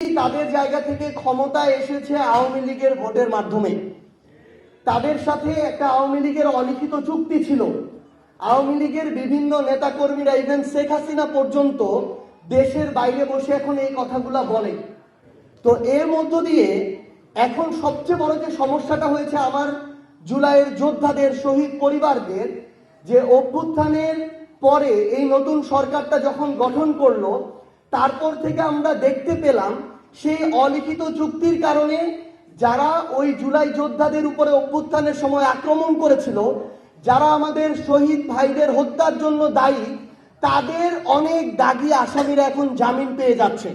তাদের জায়গা থেকে ক্ষমতায় এসেছে আওয়ামী লীগের ভোটের মাধ্যমে। তাদের সাথে একটা আওয়ামী লীগের অলিখিত চুক্তি ছিল। আওয়ামী লীগের বিভিন্ন নেতাকর্মীরা ইভেন শেখ হাসিনা পর্যন্ত দেশের বাইরে বসে এখন এই কথাগুলা বলে। তো এর মধ্য দিয়ে এখন সবচেয়ে বড় যে সমস্যাটা হয়েছে আমার জুলাইয়ের যোদ্ধাদের, শহীদ পরিবারদের, যে অভ্যুত্থানের পরে এই নতুন সরকারটা যখন গঠন করলো, তারপর থেকে আমরা দেখতে পেলাম সেই অলিখিত চুক্তির কারণে যারা ওই জুলাই যোদ্ধাদের উপরে অভ্যুত্থানের সময় আক্রমণ করেছিল, যারা আমাদের শহীদ ভাইদের হত্যার জন্য দায়ী, তাদের অনেক দাগী আসামিরা এখন জামিন পেয়ে যাচ্ছে।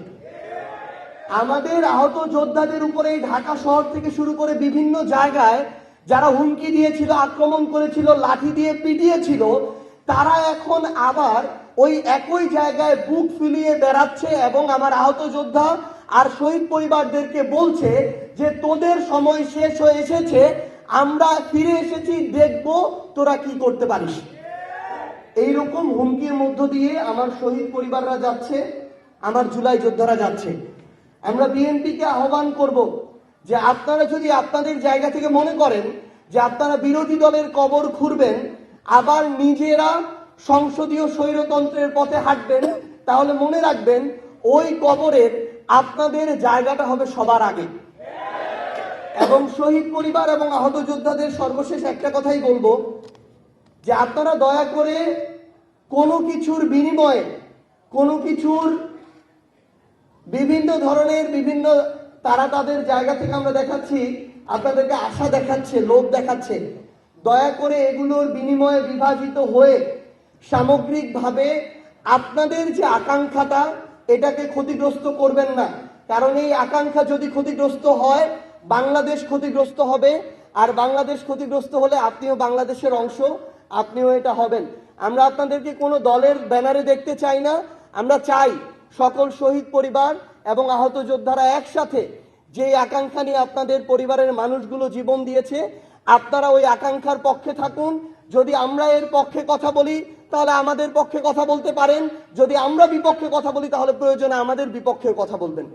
আমাদের আহত যোদ্ধাদের উপরে ঢাকা শহর থেকে শুরু করে বিভিন্ন জায়গায় যারা হুমকি দিয়েছিল, আক্রমণ করেছিল, লাঠি দিয়ে পিটিয়েছিল, তারা এখন আবার ওই একই জায়গায় বুক ফুলিয়ে বেড়াচ্ছে এবং আমার আহত যোদ্ধা আর শহীদ পরিবারদেরকে বলছে যে তোদের সময় শেষ হয়ে এসেছে, আমরা ফিরে এসেছি, দেখব তোরা কি করতে পারিস। এইরকম হুমকির মধ্য দিয়ে আমার শহীদ পরিবাররা যাচ্ছে, আমার জুলাই যোদ্ধারা যাচ্ছে। আমরা বিএনপিকে আহ্বান করব যে আপনারা যদি আপনাদের জায়গা থেকে মনে করেন যে আপনারা বিরোধী দলের কবর খুঁড়বেন, আবার নিজেরা সংসদীয় স্বৈরতন্ত্রের পথে হাঁটবেন, তাহলে মনে রাখবেন ওই কবরের আপনাদের জায়গাটা হবে সবার আগে। এবং শহীদ পরিবার এবং আহত যোদ্ধাদের সর্বশেষ একটা কথাই বলবো যে আপনারা দয়া করে কোনো কিছুর বিনিময়ে, কোনো কিছুর বিভিন্ন ধরনের তারা তাদের জায়গা থেকে আমরা দেখাচ্ছি, আপনাদেরকে আশা দেখাচ্ছে, লোভ দেখাচ্ছে, দয়া করে এগুলোর বিনিময়ে বিভাজিত হয়ে সামগ্রিকভাবে আপনাদের যে আকাঙ্ক্ষাটা, এটাকে ক্ষতিগ্রস্ত করবেন না। কারণ এই আকাঙ্ক্ষা যদি ক্ষতিগ্রস্ত হয়, বাংলাদেশ ক্ষতিগ্রস্ত হবে, আর বাংলাদেশ ক্ষতিগ্রস্ত হলে আপনিও বাংলাদেশের অংশ, আপনিও এটা হবেন। আমরা আপনাদেরকে কোনো দলের ব্যানারে দেখতে চাই না। আমরা চাই সকল শহীদ পরিবার এবং আহত যোদ্ধারা একসাথে যে আকাঙ্ক্ষা নিয়ে আপনাদের পরিবারের মানুষগুলো জীবন দিয়েছে, আপনারা ওই আকাঙ্ক্ষার পক্ষে থাকুন। যদি আমরা এর পক্ষে কথা বলি তাহলে আমাদের পক্ষে কথা বলতে পারেন, যদি আমরা বিপক্ষে কথা বলি তাহলে প্রয়োজনে আমাদের বিপক্ষে কথা বলবেন।